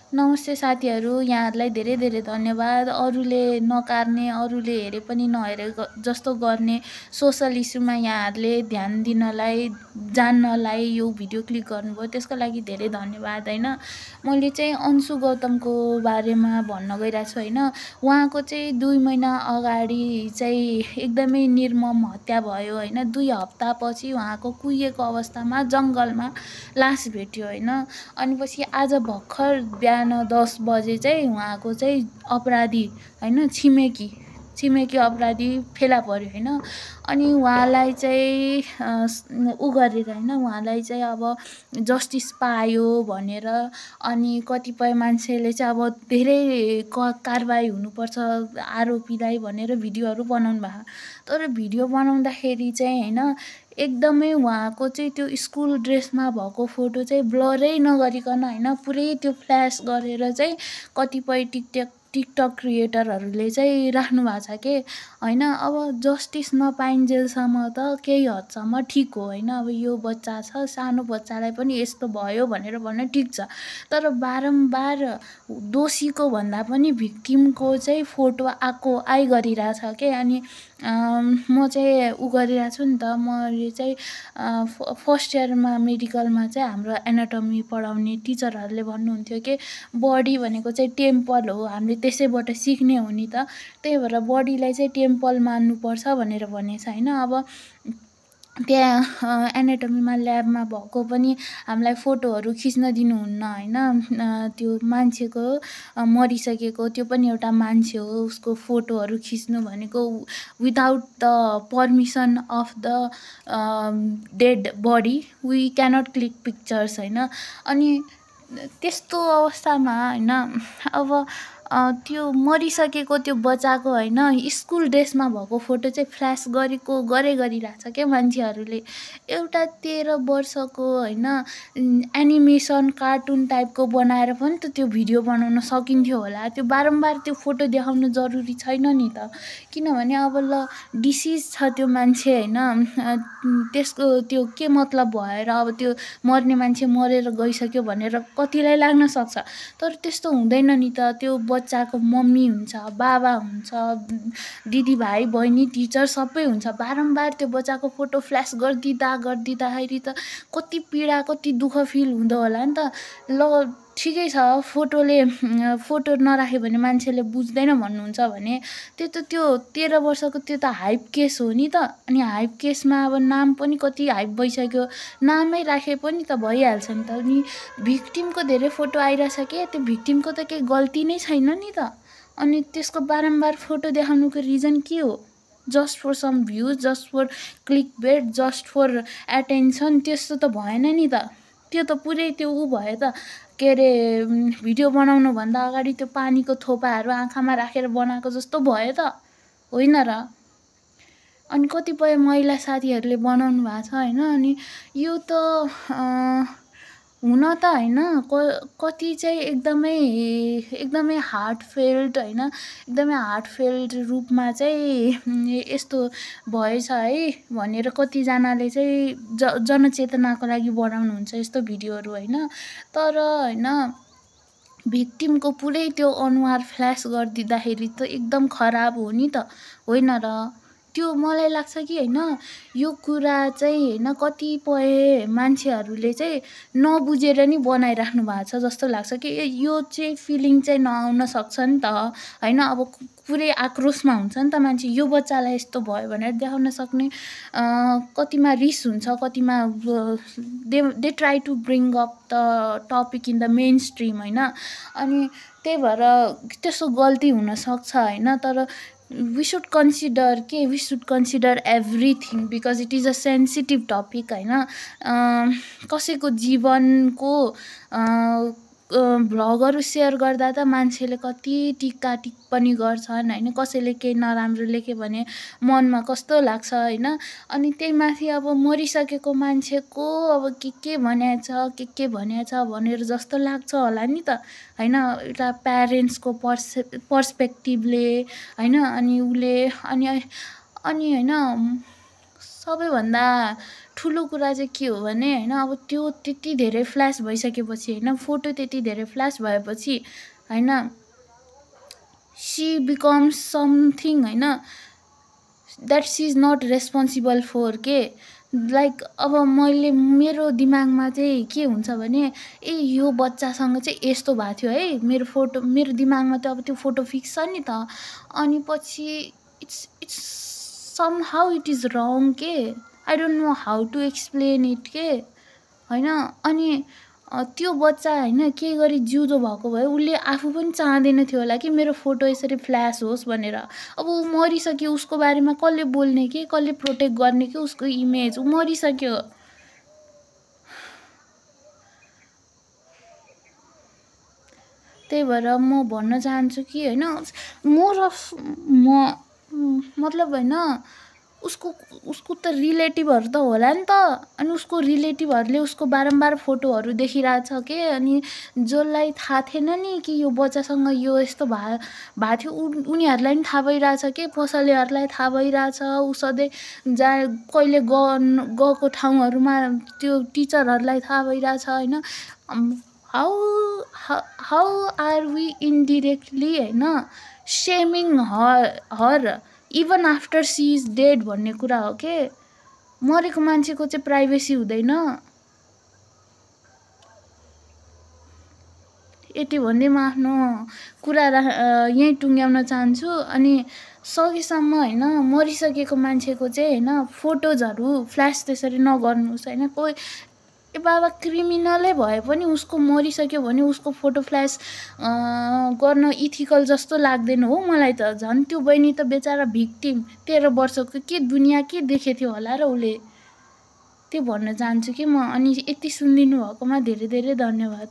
नमस्ते साथीहरू, यहाँहरूलाई धेरै धेरै धन्यवाद। अरूले नकार्ने, अरूले हेरे पनि नहेरे जस्तो गर्ने सोसल इस्युमा यहाँहरूले ध्यान दिनलाई, जान्नलाई यो भिडियो क्लिक गर्नुभयो, त्यसको लागि धेरै धन्यवाद होइन। मैले चाहिँ अन्सु गौतमको बारेमा भन्न गइरहेको छु होइन। उहाँको चाहिँ 2 महिना अगाडि चाहिँ एकदमै निर्मम हत्या भयो होइन। 2 हप्तापछि उहाँको कुहिएको अवस्थामा जङ्गलमा लास भेट्यो होइन। अनि पछि आज भर्खर बिहान 10 बजे चाहिँ उहाँको चाहिँ अपराधी होइन, छिमेकी अपराधी फेला पर्यो होइन। अनि उहाँलाई चाहिँ उ गरेर होइन, उहाँलाई चाहिँ अब जस्टिस पायो भनेर अनि कतिपय मान्छेले चाहिँ अब धेरै कारबाही हुनुपर्छ आरोपीलाई भनेर भिडियोहरू बनाउनु भएको। तर भिडियो बनाउँदाखेरि चाहिँ होइन, एकदमै उहाँको चाहिँ त्यो स्कुल ड्रेसमा भएको फोटो चाहिँ ब्लरै नगरिकन होइन, पुरै त्यो फ्ल्यास गरेर चाहिँ कतिपय टिकटक क्रिएटरहरूले चाहिँ राख्नु भएको छ के होइन। अब जस्टिस नपाइन्जेलसम्म त केही हदसम्म ठिक हो होइन। अब यो बच्चा छ, सानो बच्चालाई पनि यस्तो भयो भनेर भन्न ठिक छ। तर बारम्बार दोषीको भन्दा पनि भिक्टिमको चाहिँ फोटो आइगरिरहेछ के। अनि म चाहिँ उ गरिरहेको छु नि त। मैले चाहिँ फर्स्ट इयरमा मेडिकलमा चाहिँ हाम्रो एनाटोमी पढाउने टिचरहरूले भन्नुहुन्थ्यो कि बडी भनेको चाहिँ टेम्पल हो, हामीले त्यसैबाट सिक्ने हो नि त, त्यही भएर बडीलाई चाहिँ टेम्पल मान्नुपर्छ भनेर भनेछ होइन। अब त्यहाँ एनाटोमीमा ल्याबमा भएको पनि हामीलाई फोटोहरू खिच्न दिनुहुन्न होइन। त्यो मान्छेको मरिसकेको त्यो पनि एउटा मान्छे हो, उसको फोटोहरू खिच्नु भनेको without the permission of the dead body we cannot click pictures होइन। अनि त्यस्तो अवस्थामा होइन, अब त्यो मरिसकेको त्यो बच्चाको होइन स्कुल ड्रेसमा भएको फोटो चाहिँ फ्ल्यास गरिरहेछ क्या मान्छेहरूले। एउटा 13 वर्षको होइन एनिमेसन कार्टुन टाइपको बनाएर पनि त त्यो भिडियो बनाउन सकिन्थ्यो होला। त्यो बारम्बार त्यो फोटो देखाउनु जरुरी छैन नि त। किनभने अब ल डिसिज छ त्यो मान्छे होइन, त्यसको त्यो के मतलब भएर अब त्यो मर्ने मान्छे मरेर गइसक्यो भनेर कतिलाई लाग्न सक्छ। तर त्यस्तो हुँदैन नि त। त्यो बच्चाको मम्मी हुन्छ, बाबा हुन्छ, दिदीभाइ बहिनी टिचर सबै हुन्छ। बारम्बार त्यो बच्चाको फोटो फ्ल्यास गरिदिँदाखेरि त कति पीडा कति दुःख फिल हुँदो होला नि त। ल ठिकै छ, फोटो नराख्यो भने मान्छेले बुझ्दैन भन्नुहुन्छ भने त्यो 13 वर्षको त्यो त हाइप केस हो नि त। अनि हाइप केसमा अब नाम पनि कति हाइप भइसक्यो, नामै राखे पनि त भइहाल्छ नि त। अनि भिक्टिमको धेरै फोटो आइरहेछ कि त्यो भिक्टिमको त केही गल्ती नै छैन नि त। अनि त्यसको बारम्बार फोटो देखाउनुको रिजन के हो? Just for some views, just for click bait, just for attention, त्यस्तो त भएन नि त। त्यो त पुरै त्यो भयो त के अरे भिडियो बनाउनुभन्दा अगाडि त्यो पानीको थोपाहरू आँखामा राखेर बनाएको जस्तो भयो त होइन र। अनि कतिपय महिला साथीहरूले बनाउनु भएको छ होइन। अनि यो त हुन त होइन कति चाहिँ एकदमै हार्टफेल्ट होइन, एकदमै हार्टफेल्ट रूपमा चाहिँ यस्तो भएछ है भनेर कतिजनाले चाहिँ जनचेतनाको लागि बनाउनुहुन्छ यस्तो भिडियोहरू होइन। तर होइन भिक्टिमको पुरै त्यो अनुहार फ्ल्यास गरिदिँदाखेरि त एकदम खराब हो नि त होइन र। त्यो मलाई लाग्छ कि होइन यो कुरा चाहिँ होइन कतिपय मान्छेहरूले चाहिँ नबुझेर नि बनाइराख्नु भएको छ जस्तो लाग्छ कि यो चाहिँ फिलिङ चाहिँ नआउन सक्छ नि त होइन। अब पुरै आक्रोशमा हुन्छ नि त मान्छे, यो बच्चालाई यस्तो भयो भनेर देखाउन सक्ने। कतिमा रिस हुन्छ, कतिमा they try to bring up the topic in the mainstream होइन। अनि त्यही भएर त्यस्तो गल्ती हुनसक्छ होइन। तर we should consider everything because it is a sensitive topic होइन। कसैको जीवनको भ्लगहरू सेयर गर्दा त मान्छेले कति टिक्का टिप्पणी गर्छन् होइन। कसैले केही नराम्रो लेख्यो भने मनमा कस्तो लाग्छ होइन। अनि त्यही माथि अब मरिसकेको मान्छेको अब के भनेछ भनेर जस्तो लाग्छ होला नि त होइन। एउटा प्यारेन्ट्सको पर्सपेक्टिभले होइन। अनि उसले अनि होइन सबैभन्दा ठुलो कुरा चाहिँ के हो भने होइन अब त्यो त्यति धेरै फ्ल्यास भइसकेपछि होइन फोटो त्यति धेरै फ्ल्यास भएपछि होइन सी बिकम्स समथिङ होइन that she is not responsible for के लाइक अब मेरो दिमागमा चाहिँ के हुन्छ भने ए यो बच्चासँग चाहिँ यस्तो भएको थियो है मेरो दिमागमा त अब त्यो फोटो फिक्स छ नि त अनि पछि it's somehow it is wrong के I don't know how to explain it के होइन अनि त्यो बच्चा होइन के गरी जिउँदो भएको भए उसले आफू पनि चाहँदैन थियो होला कि मेरो फोटो यसरी फ्ल्यास होस् भनेर अब ऊ मरिसक्यो उसको बारेमा कसले बोल्ने के कसले प्रोटेक्ट गर्ने कि उसको इमेज ऊ मरिसक्यो त्यही भएर म भन्न चाहन्छु कि होइन मतलब होइन उसको त रिलेटिभहरू त होला नि त अनि उसको रिलेटिभहरूले उसको बारम्बार फोटोहरू देखिरहेछ के अनि जसलाई थाहा थिएन नि कि यो बच्चासँग यो यस्तो भएको थियो उनीहरूलाई पनि थाहा भइरहेछ के पसलेहरूलाई थाहा भइरहेछ ऊ सधैँ जहाँ कहिले गएको ठाउँहरूमा त्यो टिचरहरूलाई थाहा भइरहेछ होइन हाउ आर वी इन्डिरेक्टली होइन shaming her even after she is dead भन्ने कुरा हो के मरेको मान्छेको चाहिँ प्राइभेसी हुँदैन यति भन्दै म आफ्नो कुरा यहीँ टुङ्ग्याउन चाहन्छु अनि सकेसम्म होइन मरिसकेको मान्छेको चाहिँ होइन फोटोजहरू फ्ल्यास त्यसरी नगर्नुहोस् होइन कोही बाबा क्रिमिनलै भए पनि उसको मरिसक्यो भने उसको फोटो फ्ल्यास गर्न इथिकल जस्तो लाग्दैन हो मलाई त झन् त्यो बहिनी त बेचारा भिक्टिम 13 वर्षको के दुनियाँ के देखेको थियो होला र उसले त्यो भन्न चाहन्छु कि म अनि यति सुनिदिनु भएकोमा धेरै धेरै धन्यवाद